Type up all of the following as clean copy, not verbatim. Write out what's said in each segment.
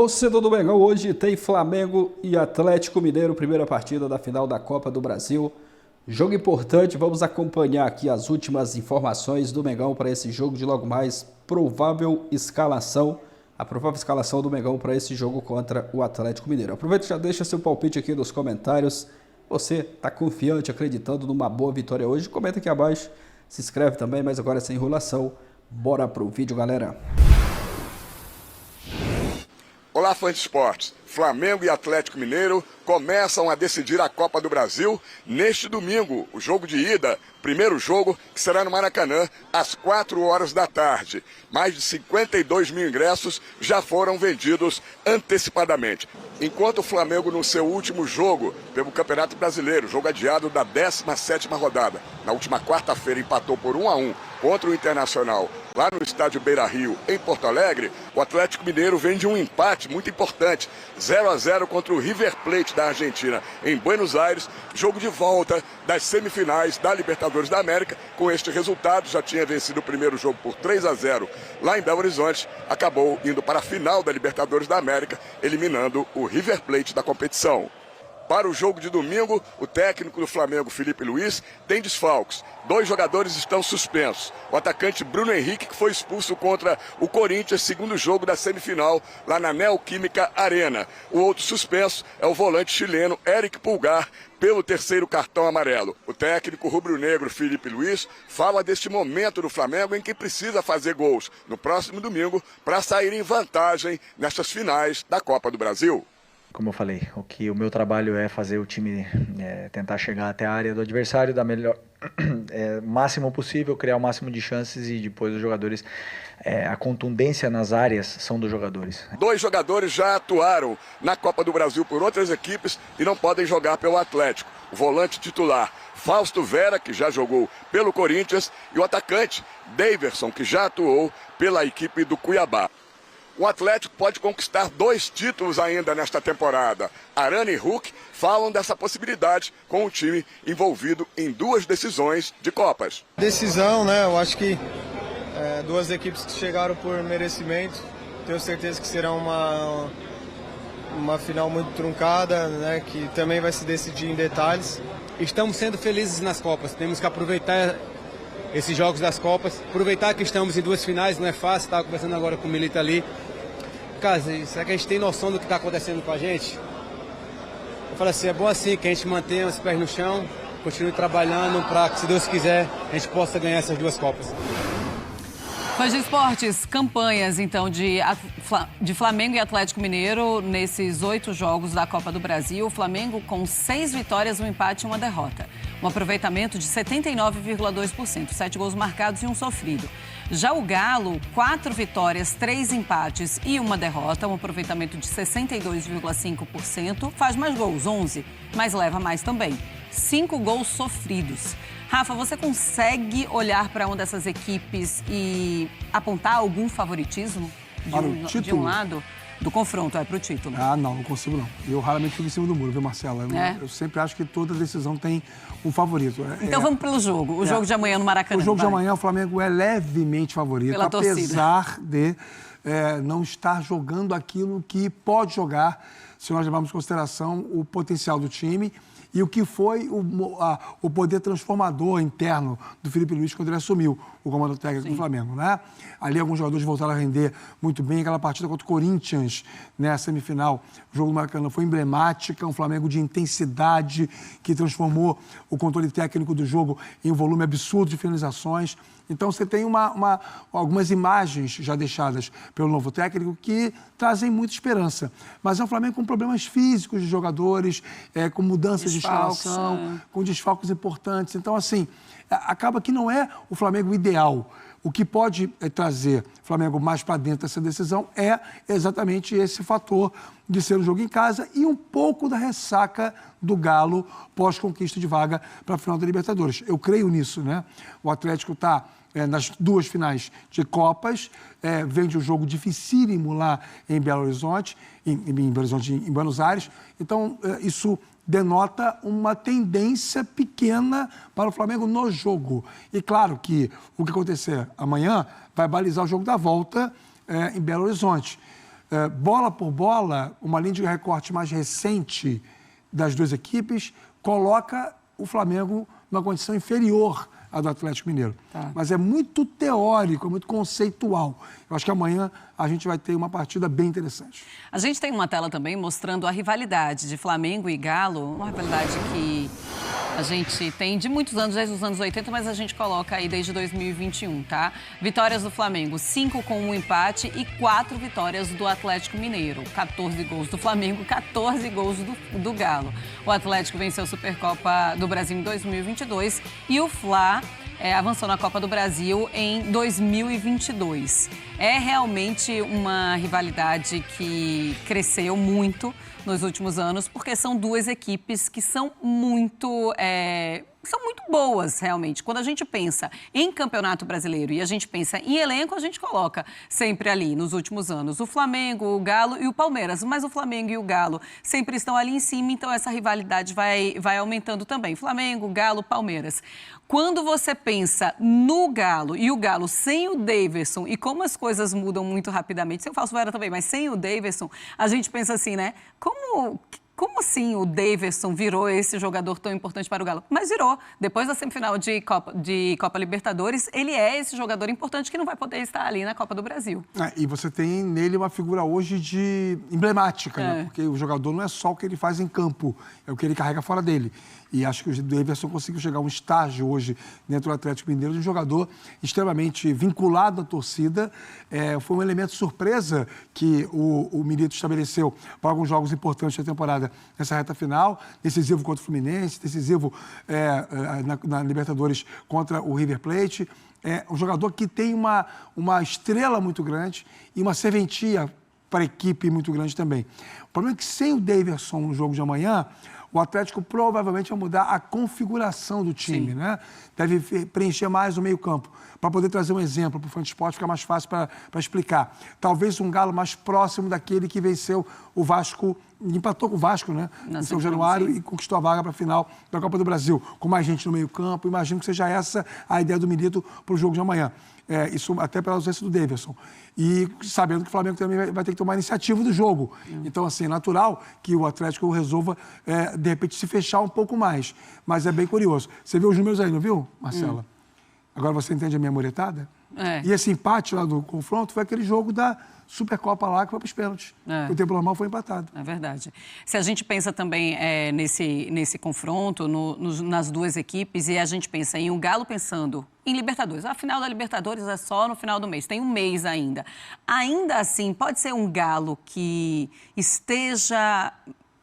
Torcedor do Mengão, hoje tem Flamengo e Atlético Mineiro, primeira partida da final da Copa do Brasil. Jogo importante, vamos acompanhar aqui as últimas informações do Mengão para esse jogo de logo mais provável escalação. A provável escalação do Mengão para esse jogo contra o Atlético Mineiro. Aproveita e já deixa seu palpite aqui nos comentários. Você está confiante, acreditando numa boa vitória hoje? Comenta aqui abaixo, se inscreve também, mas agora sem enrolação. Bora pro vídeo, galera. Olá, fãs de esportes. Flamengo e Atlético Mineiro começam a decidir a Copa do Brasil neste domingo. O jogo de ida, primeiro jogo, que será no Maracanã, às 4 horas da tarde. Mais de 52 mil ingressos já foram vendidos antecipadamente. Enquanto o Flamengo, no seu último jogo pelo Campeonato Brasileiro, jogo adiado da 17ª rodada, na última quarta-feira empatou por 1-1 contra o Internacional, lá no estádio Beira-Rio, em Porto Alegre, o Atlético Mineiro vem de um empate muito importante, 0-0 contra o River Plate da Argentina, em Buenos Aires, jogo de volta das semifinais da Libertadores da América. Com este resultado, já tinha vencido o primeiro jogo por 3-0 lá em Belo Horizonte, acabou indo para a final da Libertadores da América, eliminando o River Plate da competição. Para o jogo de domingo, o técnico do Flamengo, Felipe Luiz, tem desfalques. 2 jogadores estão suspensos. O atacante Bruno Henrique, que foi expulso contra o Corinthians, segundo jogo da semifinal, lá na Neoquímica Arena. O outro suspenso é o volante chileno Eric Pulgar, pelo 3º cartão amarelo. O técnico rubro-negro Felipe Luiz fala deste momento do Flamengo em que precisa fazer gols no próximo domingo para sair em vantagem nestas finais da Copa do Brasil. Como eu falei, o meu trabalho é fazer o time tentar chegar até a área do adversário da melhor máximo possível, criar o máximo de chances e depois os jogadores, a contundência nas áreas são dos jogadores. 2 jogadores já atuaram na Copa do Brasil por outras equipes e não podem jogar pelo Atlético. O volante titular Fausto Vera, que já jogou pelo Corinthians, e o atacante Daverson, que já atuou pela equipe do Cuiabá. O Atlético pode conquistar 2 títulos ainda nesta temporada. Arana e Hulk falam dessa possibilidade com o time envolvido em 2 decisões de Copas. Decisão, né? Eu acho que 2 equipes que chegaram por merecimento. Tenho certeza que será uma final muito truncada, né? Que também vai se decidir em detalhes. Estamos sendo felizes nas Copas. Temos que aproveitar esses jogos das Copas. Aproveitar que estamos em 2 finais, não é fácil. Estava conversando agora com o Milita ali. Cara, será que a gente tem noção do que está acontecendo com a gente? Eu falo assim, é bom assim que a gente mantenha os pés no chão, continue trabalhando para que, se Deus quiser, a gente possa ganhar essas 2 Copas. Fãs de esportes, campanhas então de Flamengo e Atlético Mineiro nesses 8 jogos da Copa do Brasil. O Flamengo com 6 vitórias, 1 empate e 1 derrota. Um aproveitamento de 79,2%, 7 gols marcados e 1 sofrido. Já o Galo, 4 vitórias, 3 empates e 1 derrota, um aproveitamento de 62,5%, faz mais gols, 11, mas leva mais também, 5 gols sofridos. Rafa, você consegue olhar para uma dessas equipes e apontar algum favoritismo de um lado? Do confronto, para o título. Ah, não consigo não. Eu raramente fico em cima do muro, viu, Marcela? Eu sempre acho que toda decisão tem um favorito. Então vamos pelo jogo. O jogo de amanhã no Maracanã. O jogo de amanhã, o Flamengo é levemente favorito, pela apesar de não estar jogando aquilo que pode jogar, se nós levarmos em consideração o potencial do time e o que foi o poder transformador interno do Felipe Luiz quando ele assumiu o comando técnico do Flamengo, né? Ali alguns jogadores voltaram a render muito bem. Aquela partida contra o Corinthians, né, a semifinal, o jogo do Maracanã foi emblemática, um Flamengo de intensidade que transformou o controle técnico do jogo em um volume absurdo de finalizações. Então você tem algumas imagens já deixadas pelo novo técnico que trazem muita esperança. Mas é um Flamengo com problemas físicos de jogadores, com mudanças de escalação, com desfalques importantes. Então, assim, acaba que não é o Flamengo ideal. O que pode trazer o Flamengo mais para dentro dessa decisão é exatamente esse fator de ser um jogo em casa e um pouco da ressaca do Galo pós-conquista de vaga para a final da Libertadores. Eu creio nisso, né? O Atlético está nas 2 finais de Copas, vem de um jogo dificílimo lá em Belo Horizonte, em Buenos Aires. Então, isso denota uma tendência pequena para o Flamengo no jogo. E claro que o que acontecer amanhã vai balizar o jogo da volta em Belo Horizonte. bola por bola, uma linha de recorte mais recente das duas equipes coloca o Flamengo numa condição inferior à do Atlético Mineiro. Tá. Mas é muito teórico, é muito conceitual. Eu acho que amanhã a gente vai ter uma partida bem interessante. A gente tem uma tela também mostrando a rivalidade de Flamengo e Galo, uma rivalidade que a gente tem de muitos anos, desde os anos 80, mas a gente coloca aí desde 2021, tá? Vitórias do Flamengo, 5 com um empate e 4 vitórias do Atlético Mineiro. 14 gols do Flamengo, 14 gols do Galo. O Atlético venceu a Supercopa do Brasil em 2022 e o Fla avançou na Copa do Brasil em 2022. É realmente uma rivalidade que cresceu muito nos últimos anos, porque são duas equipes que são muito boas, realmente. Quando a gente pensa em Campeonato Brasileiro e a gente pensa em elenco, a gente coloca sempre ali, nos últimos anos, o Flamengo, o Galo e o Palmeiras. Mas o Flamengo e o Galo sempre estão ali em cima, então essa rivalidade vai aumentando também. Flamengo, Galo, Palmeiras. Quando você pensa no Galo e o Galo sem o Daverson e como as coisas mudam muito rapidamente, sem o Fausto Vera também, mas sem o Daverson, a gente pensa assim, né? Como assim o Daverson virou esse jogador tão importante para o Galo? Mas virou. Depois da semifinal de Copa Libertadores, ele é esse jogador importante que não vai poder estar ali na Copa do Brasil. E você tem nele uma figura hoje emblemática, né? Porque o jogador não é só o que ele faz em campo, é o que ele carrega fora dele. E acho que o Daverson conseguiu chegar a um estágio hoje dentro do Atlético Mineiro de um jogador extremamente vinculado à torcida. Foi um elemento surpresa que o Milito estabeleceu para alguns jogos importantes da temporada nessa reta final, decisivo contra o Fluminense, decisivo na Libertadores contra o River Plate. É um jogador que tem uma estrela muito grande e uma serventia para a equipe muito grande também. O problema é que sem o Daverson no jogo de amanhã, o Atlético provavelmente vai mudar a configuração do time, né? Deve preencher mais o meio-campo. Para poder trazer um exemplo para o Fantasport, fica mais fácil para explicar. Talvez um Galo mais próximo daquele que venceu o Vasco, empatou com o Vasco, né? Em São Januário e conquistou a vaga para a final da Copa do Brasil. Com mais gente no meio-campo, imagino que seja essa a ideia do Milito para o jogo de amanhã. Isso até pela ausência do Daverson. E sabendo que o Flamengo também vai ter que tomar a iniciativa do jogo. Então, assim, é natural que o Atlético resolva, de repente, se fechar um pouco mais. Mas é bem curioso. Você viu os números aí, não viu, Marcela? Agora você entende a minha muretada? E esse empate lá do confronto foi aquele jogo da Supercopa lá que foi para os pênaltis. O tempo normal foi empatado. É verdade. Se a gente pensa também nesse confronto, nas duas equipes, e a gente pensa em um Galo pensando em Libertadores. A final da Libertadores é só no final do mês, tem um mês ainda. Ainda assim, pode ser um Galo que esteja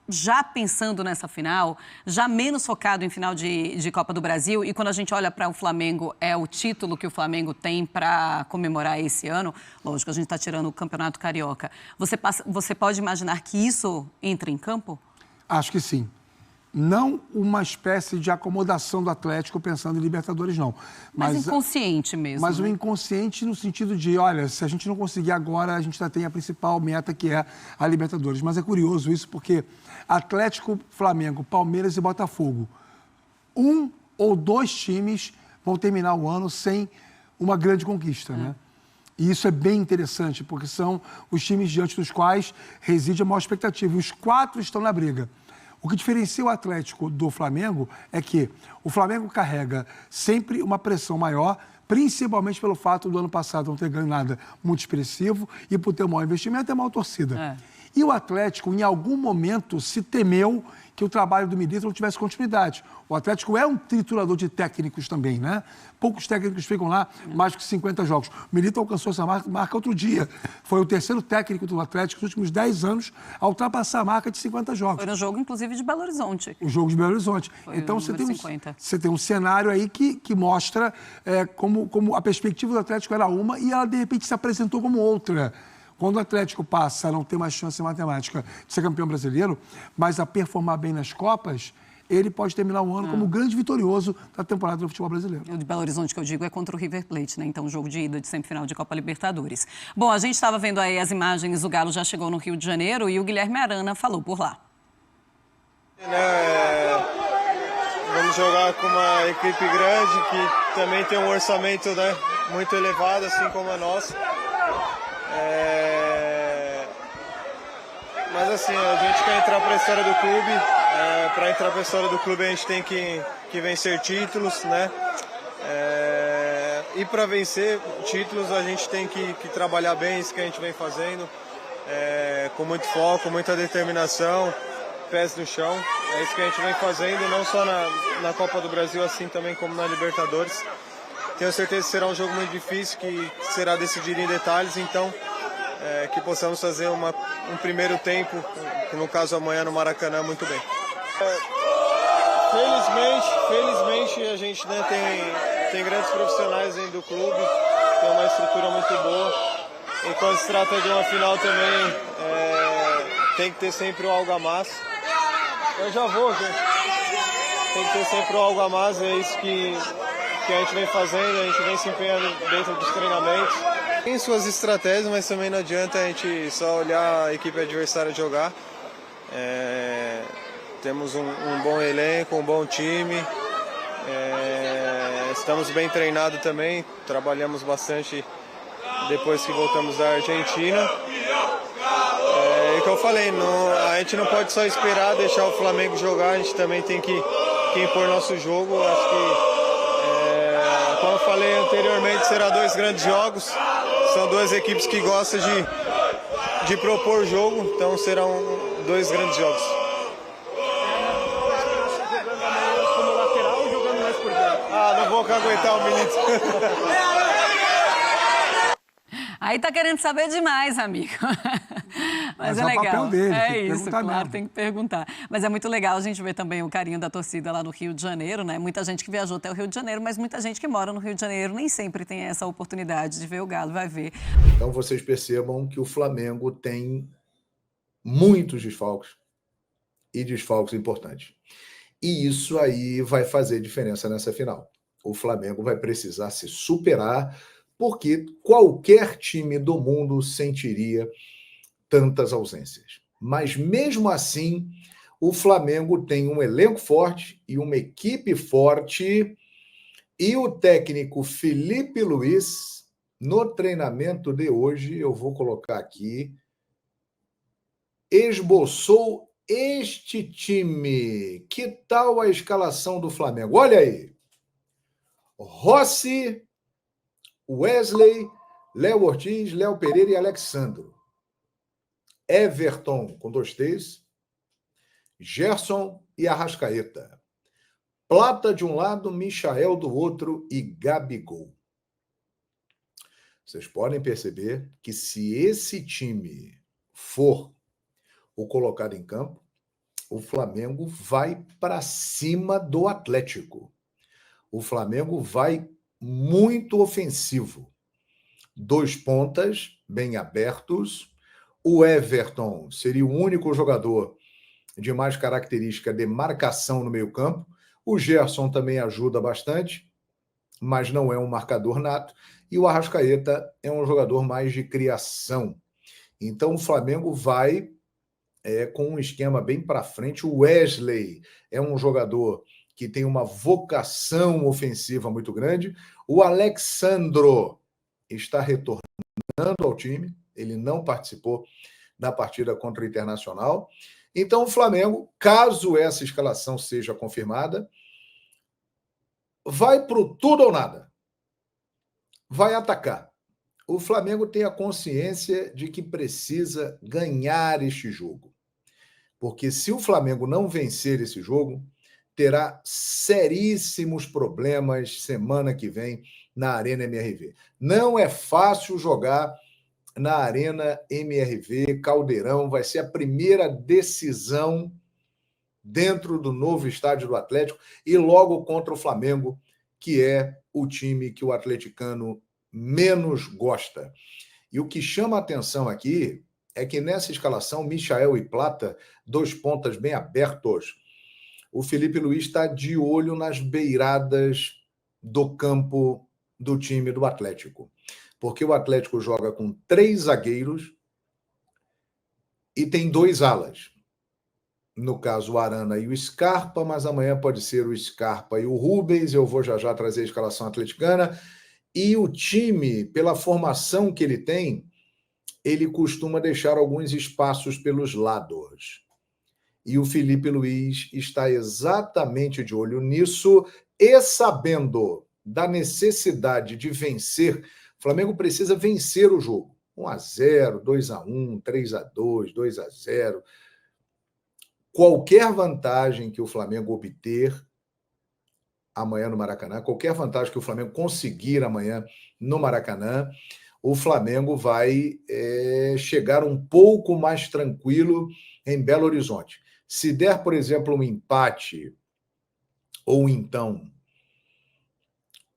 já pensando nessa final, já menos focado em final de Copa do Brasil, e quando a gente olha para o Flamengo, é o título que o Flamengo tem para comemorar esse ano, lógico, a gente está tirando o Campeonato Carioca. Você pode imaginar que isso entre em campo? Acho que sim. Não uma espécie de acomodação do Atlético pensando em Libertadores, não. Mas inconsciente mesmo. Mas né? o inconsciente no sentido de, olha, se a gente não conseguir agora, a gente já tem a principal meta, que é a Libertadores. Mas é curioso isso, porque Atlético, Flamengo, Palmeiras e Botafogo, um ou dois times vão terminar o ano sem uma grande conquista, né? E isso é bem interessante, porque são os times diante dos quais reside a maior expectativa. E os 4 estão na briga. O que diferencia o Atlético do Flamengo é que o Flamengo carrega sempre uma pressão maior, principalmente pelo fato do ano passado não ter ganho nada muito expressivo e por ter um mau investimento e maior torcida. E o Atlético, em algum momento, se temeu que o trabalho do Milito não tivesse continuidade. O Atlético é um triturador de técnicos também, né? Poucos técnicos ficam lá mais de 50 jogos. O Milito alcançou essa marca outro dia. Foi o terceiro técnico do Atlético nos últimos 10 anos a ultrapassar a marca de 50 jogos. Foi no jogo, inclusive, de Belo Horizonte. O jogo de Belo Horizonte. Foi então, você tem um cenário aí que mostra como a perspectiva do Atlético era uma e ela, de repente, se apresentou como outra. Quando o Atlético passa a não ter mais chance em matemática de ser campeão brasileiro, mas a performar bem nas Copas, ele pode terminar o ano como o grande vitorioso da temporada do futebol brasileiro. O de Belo Horizonte que eu digo é contra o River Plate, né? Então, o jogo de ida de semifinal de Copa Libertadores. Bom, a gente estava vendo aí as imagens, o Galo já chegou no Rio de Janeiro e o Guilherme Arana falou por lá. Vamos jogar com uma equipe grande que também tem um orçamento, né, muito elevado, assim como a nossa. Mas assim, a gente quer entrar para a história do clube. Para entrar para a história do clube a gente tem que vencer títulos, né? E para vencer títulos a gente tem que trabalhar bem, isso que a gente vem fazendo, com muito foco, muita determinação, pés no chão. É isso que a gente vem fazendo, não só na Copa do Brasil, assim também como na Libertadores. Tenho certeza que será um jogo muito difícil, que será decidido em detalhes, então que possamos fazer um primeiro tempo, que no caso amanhã no Maracanã, muito bem. Felizmente a gente, né, tem grandes profissionais dentro do clube, tem uma estrutura muito boa. E quando se trata de uma final também, tem que ter sempre o algo a mais. Eu já vou, gente. Tem que ter sempre o algo a mais, é isso que a gente vem fazendo, a gente vem se empenhando dentro dos treinamentos. Tem suas estratégias, mas também não adianta a gente só olhar a equipe adversária jogar. Temos um bom elenco, um bom time, estamos bem treinados também, trabalhamos bastante depois que voltamos da Argentina. É o que eu falei, a gente não pode só esperar deixar o Flamengo jogar, a gente também tem que impor nosso jogo. Acho que, como eu falei anteriormente, será 2 grandes jogos, são 2 equipes que gostam de propor jogo, então serão 2 grandes jogos. Não vou aguentar o Milito. Aí tá querendo saber demais, amigo. Mas é legal. O papel dele, é tem que isso, perguntar claro, mesmo. tem que perguntar. Mas é muito legal a gente ver também o carinho da torcida lá no Rio de Janeiro, né? Muita gente que viajou até o Rio de Janeiro, mas muita gente que mora no Rio de Janeiro nem sempre tem essa oportunidade de ver o Galo, vai ver. Então vocês percebam que o Flamengo tem muitos desfalques e desfalques importantes. E isso aí vai fazer diferença nessa final. O Flamengo vai precisar se superar, porque qualquer time do mundo sentiria tantas ausências. Mas mesmo assim, o Flamengo tem um elenco forte e uma equipe forte, e o técnico Felipe Luiz, no treinamento de hoje, eu vou colocar aqui, esboçou este time. Que tal a escalação do Flamengo? Olha aí. Rossi, Wesley, Léo Ortiz, Léo Pereira e Alexandro. Everton, com 2 T's. Gerson e Arrascaeta. Plata de um lado, Michael do outro e Gabigol. Vocês podem perceber que se esse time for o colocado em campo, o Flamengo vai para cima do Atlético. O Flamengo vai muito ofensivo. 2 pontas bem abertos. O Everton seria o único jogador de mais característica de marcação no meio-campo. O Gerson também ajuda bastante, mas não é um marcador nato. E o Arrascaeta é um jogador mais de criação. Então o Flamengo vai com um esquema bem para frente. O Wesley é um jogador que tem uma vocação ofensiva muito grande. O Alexandro está retornando ao time. Ele não participou da partida contra o Internacional. Então, o Flamengo, caso essa escalação seja confirmada, vai para o tudo ou nada. Vai atacar. O Flamengo tem a consciência de que precisa ganhar este jogo. Porque se o Flamengo não vencer esse jogo, terá seríssimos problemas semana que vem na Arena MRV. Não é fácil jogar na Arena MRV, Caldeirão, vai ser a primeira decisão dentro do novo estádio do Atlético e logo contra o Flamengo, que é o time que o atleticano menos gosta. E o que chama a atenção aqui é que nessa escalação, Michael e Plata, 2 pontas bem abertos, o Felipe Luiz está de olho nas beiradas do campo do time do Atlético. Porque o Atlético joga com 3 zagueiros e tem 2 alas. No caso, o Arana e o Scarpa, mas amanhã pode ser o Scarpa e o Rubens. Eu vou já trazer a escalação atleticana. E o time, pela formação que ele tem, ele costuma deixar alguns espaços pelos lados. E o Felipe Luiz está exatamente de olho nisso e sabendo da necessidade de vencer. O Flamengo precisa vencer o jogo. 1-0, 2-1, 3-2, 2-0. Qualquer vantagem que o Flamengo obter amanhã no Maracanã, qualquer vantagem que o Flamengo conseguir amanhã no Maracanã, o Flamengo vai chegar um pouco mais tranquilo em Belo Horizonte. Se der, por exemplo, um empate, ou então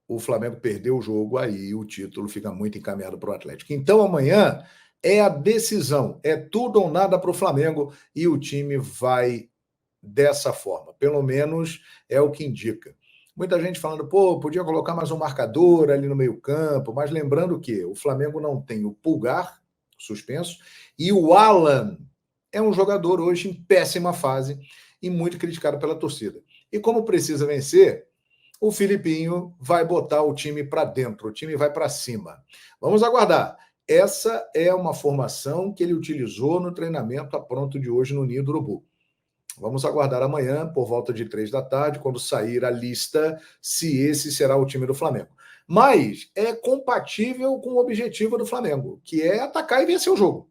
o Flamengo perdeu o jogo, aí o título fica muito encaminhado para o Atlético. Então, amanhã é a decisão, é tudo ou nada para o Flamengo e o time vai dessa forma. Pelo menos é o que indica. Muita gente falando, podia colocar mais um marcador ali no meio-campo, mas lembrando que o Flamengo não tem o Pulgar, suspenso, e o Alan é um jogador hoje em péssima fase e muito criticado pela torcida. E como precisa vencer, o Filipinho vai botar o time para dentro, o time vai para cima. Vamos aguardar. Essa é uma formação que ele utilizou no treinamento a pronto de hoje no Ninho do Urubu. Vamos aguardar amanhã, por volta de 15h, quando sair a lista, se esse será o time do Flamengo. Mas é compatível com o objetivo do Flamengo, que é atacar e vencer o jogo.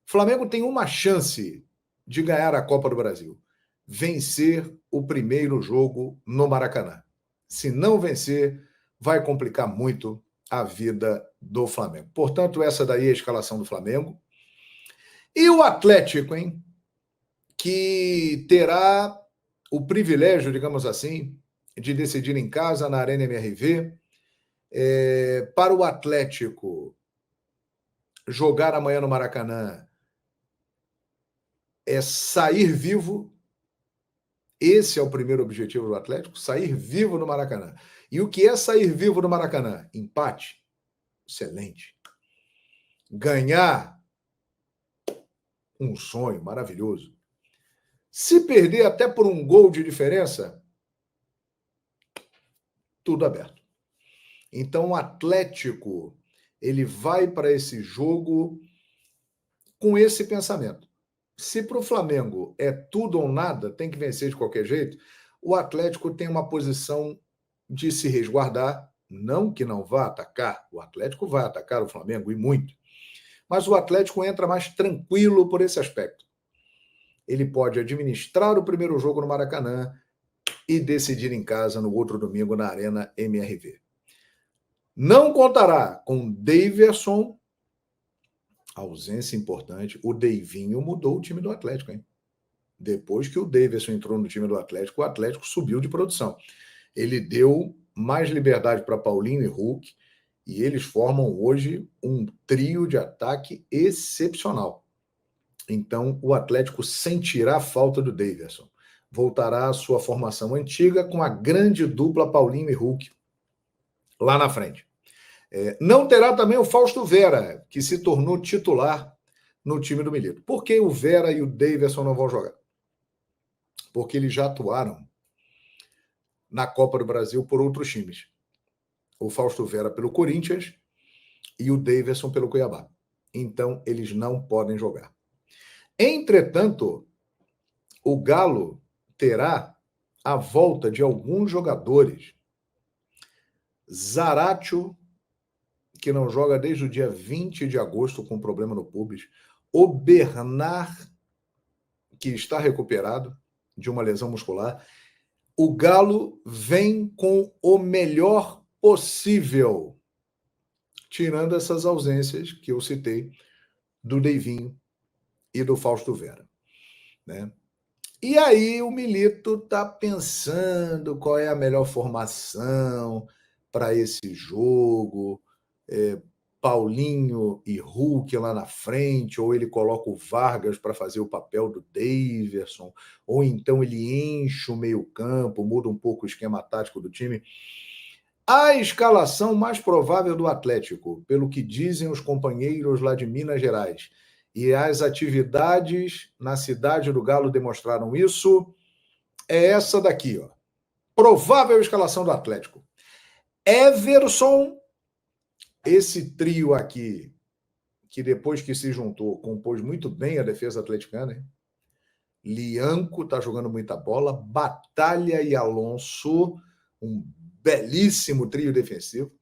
O Flamengo tem uma chance de ganhar a Copa do Brasil. Vencer o primeiro jogo no Maracanã. Se não vencer, vai complicar muito a vida do Flamengo. Portanto, essa daí é a escalação do Flamengo. E o Atlético, hein? Que terá o privilégio, digamos assim, de decidir em casa, na Arena MRV. Para o Atlético jogar amanhã no Maracanã é sair vivo. Esse é o primeiro objetivo do Atlético, sair vivo no Maracanã. E o que é sair vivo no Maracanã? Empate? Excelente. Ganhar? Um sonho maravilhoso. Se perder até por um gol de diferença, tudo aberto. Então o Atlético, ele vai para esse jogo com esse pensamento. Se para o Flamengo é tudo ou nada, tem que vencer de qualquer jeito, o Atlético tem uma posição de se resguardar, não que não vá atacar, o Atlético vai atacar o Flamengo e muito, mas o Atlético entra mais tranquilo por esse aspecto. Ele pode administrar o primeiro jogo no Maracanã e decidir em casa no outro domingo na Arena MRV. Não contará com Daverson, ausência importante. O Deivinho mudou o time do Atlético, hein? Depois que o Daverson entrou no time do Atlético, o Atlético subiu de produção. Ele deu mais liberdade para Paulinho e Hulk e eles formam hoje um trio de ataque excepcional. Então, o Atlético sentirá a falta do Daverson. Voltará à sua formação antiga com a grande dupla Paulinho e Hulk lá na frente. Não terá também o Fausto Vera, que se tornou titular no time do Milito. Por que o Vera e o Daverson não vão jogar? Porque eles já atuaram na Copa do Brasil por outros times. O Fausto Vera pelo Corinthians e o Daverson pelo Cuiabá. Então, eles não podem jogar. Entretanto, o Galo terá a volta de alguns jogadores. Zaratio, que não joga desde o dia 20 de agosto com problema no pubis. O Bernard, que está recuperado de uma lesão muscular. O Galo vem com o melhor possível, tirando essas ausências que eu citei do Deivinho e do Fausto Vera, né? E aí o Milito está pensando qual é a melhor formação para esse jogo. Paulinho e Hulk lá na frente, ou ele coloca o Vargas para fazer o papel do Daverson, ou então ele enche o meio-campo, muda um pouco o esquema tático do time. A escalação mais provável do Atlético, pelo que dizem os companheiros lá de Minas Gerais, e as atividades na cidade do Galo demonstraram isso, é essa daqui, ó. Provável escalação do Atlético. Everson, esse trio aqui, que depois que se juntou, compôs muito bem a defesa atleticana, hein? Lianco está jogando muita bola, Batalha e Alonso, um belíssimo trio defensivo,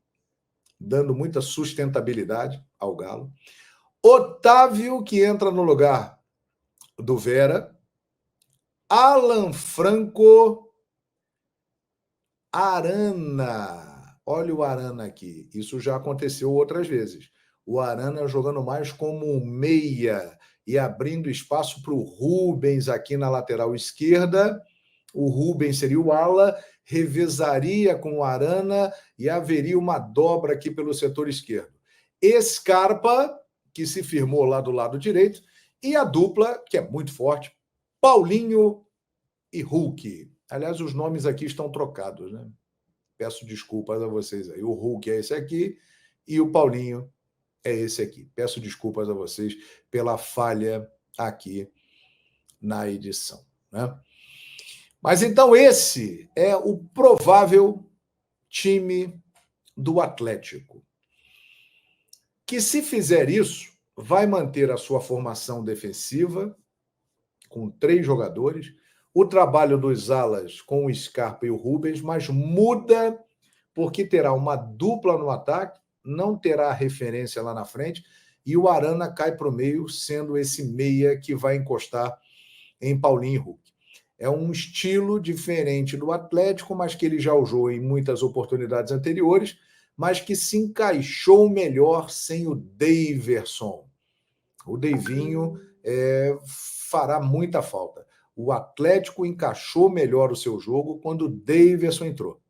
dando muita sustentabilidade ao Galo. Otávio, que entra no lugar do Vera, Alan Franco, Arana. Olha o Arana aqui. Isso já aconteceu outras vezes. O Arana jogando mais como um meia e abrindo espaço para o Rubens aqui na lateral esquerda. O Rubens seria o ala, revezaria com o Arana e haveria uma dobra aqui pelo setor esquerdo. Scarpa, que se firmou lá do lado direito, e a dupla, que é muito forte, Paulinho e Hulk. Aliás, os nomes aqui estão trocados, né? Peço desculpas a vocês aí. O Hulk é esse aqui e o Paulinho é esse aqui. Peço desculpas a vocês pela falha aqui na edição, né? Mas então esse é o provável time do Atlético, que, se fizer isso, vai manter a sua formação defensiva com 3 jogadores, o trabalho dos alas com o Scarpa e o Rubens, mas muda porque terá uma dupla no ataque, não terá referência lá na frente, e o Arana cai para o meio, sendo esse meia que vai encostar em Paulinho e Hulk. É um estilo diferente do Atlético, mas que ele já usou em muitas oportunidades anteriores, mas que se encaixou melhor sem o Daverson. O Deivinho fará muita falta. O Atlético encaixou melhor o seu jogo quando o Daverson entrou.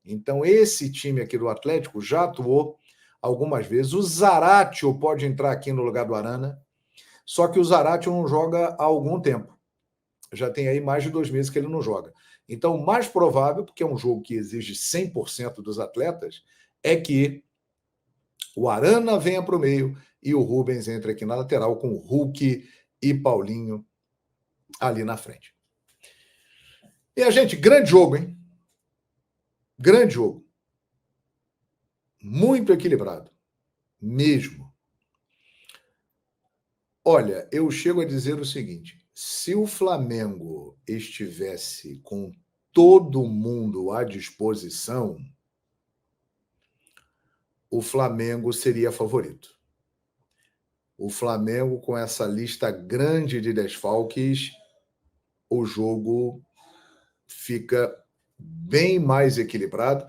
Então, esse time aqui do Atlético já atuou algumas vezes. O Zaratio pode entrar aqui no lugar do Arana, só que o Zaratio não joga há algum tempo. Já tem aí mais de 2 meses que ele não joga. Então, o mais provável, porque é um jogo que exige 100% dos atletas, é que o Arana venha para o meio e o Rubens entre aqui na lateral com o Hulk e Paulinho ali na frente. E a gente, grande jogo, hein? Grande jogo. Muito equilibrado. Mesmo. Olha, eu chego a dizer o seguinte: se o Flamengo estivesse com todo mundo à disposição, o Flamengo seria favorito. O Flamengo, com essa lista grande de desfalques, o jogo fica bem mais equilibrado.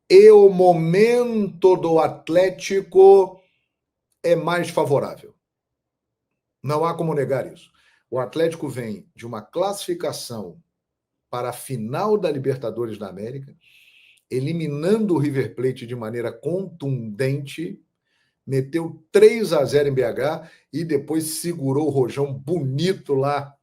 E o momento do Atlético é mais favorável. Não há como negar isso. O Atlético vem de uma classificação para a final da Libertadores da América, eliminando o River Plate de maneira contundente, meteu 3-0 em BH e depois segurou o Rojão bonito lá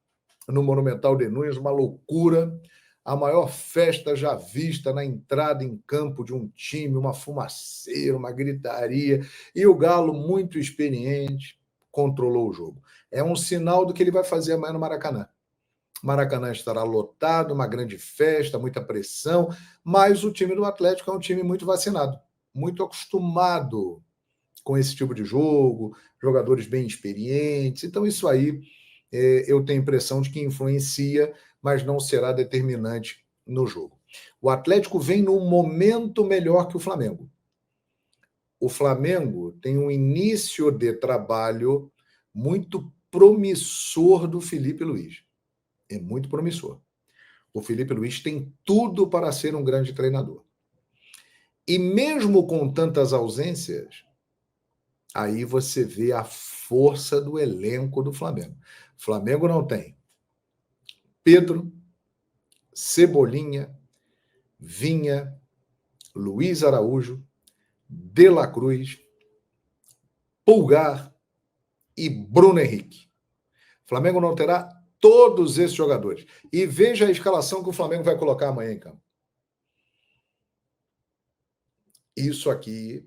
no Monumental de Nunes, uma loucura. A maior festa já vista na entrada em campo de um time, uma fumaceira, uma gritaria, e o Galo, muito experiente, controlou o jogo. É um sinal do que ele vai fazer amanhã no Maracanã. O Maracanã estará lotado, uma grande festa, muita pressão, mas o time do Atlético é um time muito vacinado, muito acostumado com esse tipo de jogo, jogadores bem experientes. Então, isso aí eu tenho a impressão de que influencia, mas não será determinante no jogo. O Atlético vem num momento melhor que o Flamengo. O Flamengo tem um início de trabalho muito promissor do Felipe Luiz. É muito promissor. O Felipe Luiz tem tudo para ser um grande treinador. E mesmo com tantas ausências, aí você vê a força do elenco do Flamengo. O Flamengo não tem Pedro, Cebolinha, Vinha, Luiz Araújo, De La Cruz, Pulgar e Bruno Henrique. O Flamengo não terá todos esses jogadores. E veja a escalação que o Flamengo vai colocar amanhã em campo. Isso aqui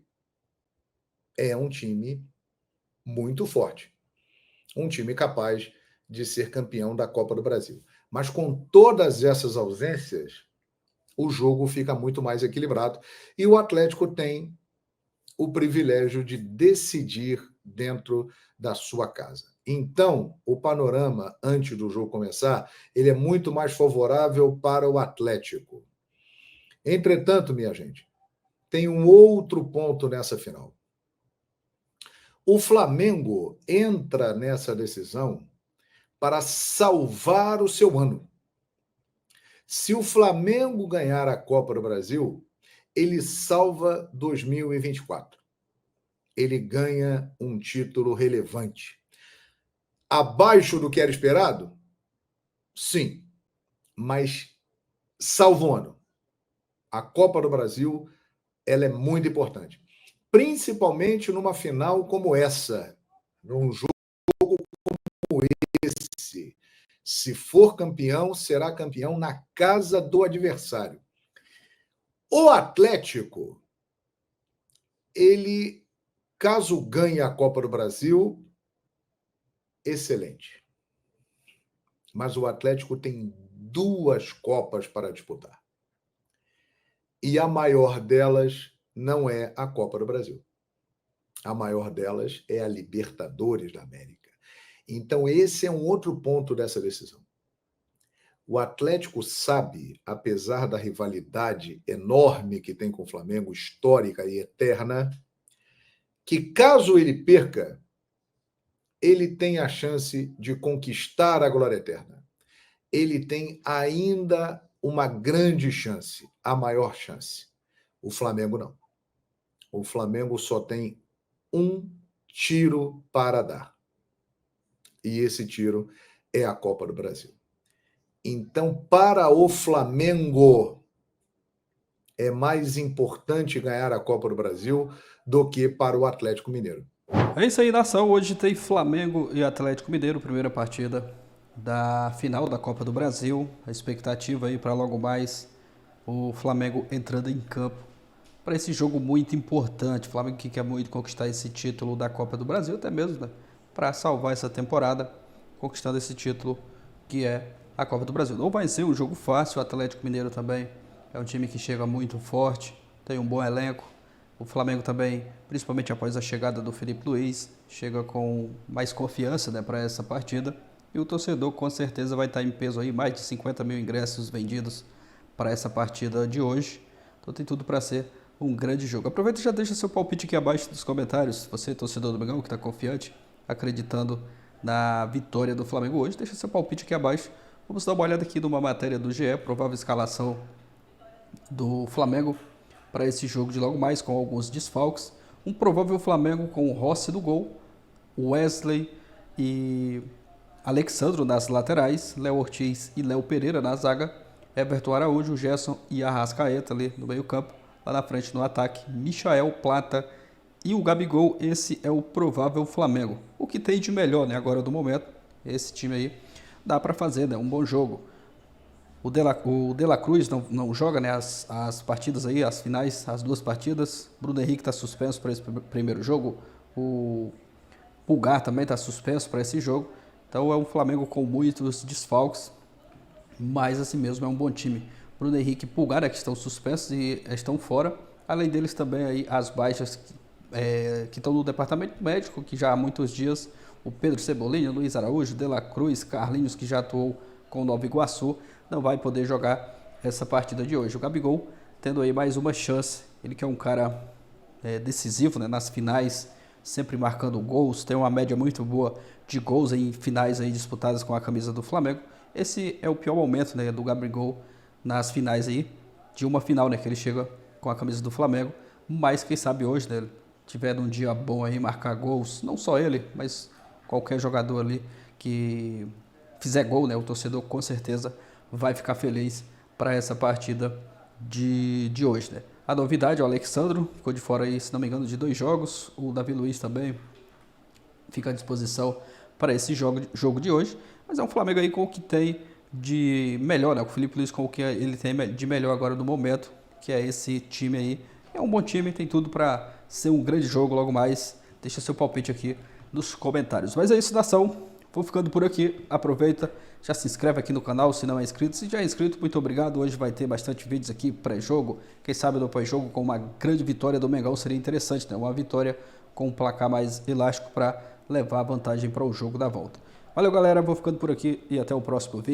é um time muito forte. Um time capaz de ser campeão da Copa do Brasil. Mas com todas essas ausências, o jogo fica muito mais equilibrado. E o Atlético tem o privilégio de decidir dentro da sua casa. Então, o panorama, antes do jogo começar, ele é muito mais favorável para o Atlético. Entretanto, minha gente, tem um outro ponto nessa final. O Flamengo entra nessa decisão para salvar o seu ano. Se o Flamengo ganhar a Copa do Brasil, ele salva 2024. Ele ganha um título relevante. Abaixo do que era esperado? Sim, mas salva o ano. A Copa do Brasil, ela é muito importante. Principalmente numa final como essa, num jogo como esse. Se for campeão, será campeão na casa do adversário. O Atlético, ele, caso ganhe a Copa do Brasil, excelente. Mas o Atlético tem 2 Copas para disputar. E a maior delas não é a Copa do Brasil. A maior delas é a Libertadores da América. Então, esse é um outro ponto dessa decisão. O Atlético sabe, apesar da rivalidade enorme que tem com o Flamengo, histórica e eterna, que caso ele perca, ele tem a chance de conquistar a glória eterna. Ele tem ainda uma grande chance, a maior chance. O Flamengo não. O Flamengo só tem um tiro para dar. E esse tiro é a Copa do Brasil. Então, para o Flamengo, é mais importante ganhar a Copa do Brasil do que para o Atlético Mineiro. É isso aí, nação. Hoje tem Flamengo e Atlético Mineiro, primeira partida da final da Copa do Brasil. A expectativa aí para logo mais o Flamengo entrando em campo para esse jogo muito importante. O Flamengo que quer muito conquistar esse título da Copa do Brasil, até mesmo, né, para salvar essa temporada, conquistando esse título que é a Copa do Brasil. Não vai ser um jogo fácil. O Atlético Mineiro também é um time que chega muito forte, tem um bom elenco. O Flamengo também, principalmente após a chegada do Felipe Luiz, chega com mais confiança, né, para essa partida. E o torcedor com certeza vai estar em peso aí, mais de 50 mil ingressos vendidos para essa partida de hoje. Então tem tudo para ser um grande jogo. Aproveita e já deixa seu palpite aqui abaixo nos comentários. Você, torcedor do Mengão, que está confiante, acreditando na vitória do Flamengo hoje, deixa seu palpite aqui abaixo. Vamos dar uma olhada aqui numa matéria do GE, provável escalação do Flamengo para esse jogo de logo mais, com alguns desfalques. Um provável Flamengo com o Rossi no gol, Wesley e Alexandro nas laterais, Léo Ortiz e Léo Pereira na zaga, Everton Araújo, Gerson e Arrascaeta ali no meio campo, lá na frente no ataque, Michael, Plata e o Gabigol. Esse é o provável Flamengo. O que tem de melhor, né, agora do momento, esse time aí dá para fazer, né, um bom jogo. O De La Cruz não joga, né, as partidas aí, as finais, as 2 partidas. Bruno Henrique está suspenso para esse primeiro jogo. O Pulgar também está suspenso para esse jogo. Então é um Flamengo com muitos desfalques, mas assim mesmo é um bom time. Bruno Henrique e Pulgar que estão suspensos e estão fora. Além deles também aí as baixas que estão no departamento médico, que já há muitos dias, o Pedro Cebolinha, Luiz Araújo, De La Cruz, Carlinhos, que já atuou com o Nova Iguaçu, não vai poder jogar essa partida de hoje. O Gabigol tendo aí mais uma chance, ele que é um cara decisivo, né, nas finais, sempre marcando gols, tem uma média muito boa de gols em finais aí disputadas com a camisa do Flamengo. Esse é o pior momento, né, do Gabigol nas finais aí, de uma final, né, que ele chega com a camisa do Flamengo, mas quem sabe hoje, né, tiver um dia bom aí, marcar gols, não só ele, mas qualquer jogador ali que fizer gol, né, o torcedor com certeza vai ficar feliz para essa partida de hoje, né. A novidade é o Alexandro, ficou de fora aí, se não me engano, de 2 jogos. O Davi Luiz também fica à disposição para esse jogo de hoje. Mas é um Flamengo aí com o que tem de melhor, né? O Felipe Luiz com o que ele tem de melhor agora no momento, que é esse time aí. É um bom time, tem tudo para ser um grande jogo logo mais. Deixa seu palpite aqui nos comentários. Mas é isso, nação. Vou ficando por aqui. Aproveita, já se inscreve aqui no canal se não é inscrito. Se já é inscrito, muito obrigado. Hoje vai ter bastante vídeos aqui pré-jogo. Quem sabe no pós-jogo com uma grande vitória do Mengão seria interessante, né? Uma vitória com um placar mais elástico para levar a vantagem para o jogo da volta. Valeu, galera. Vou ficando por aqui e até o próximo vídeo.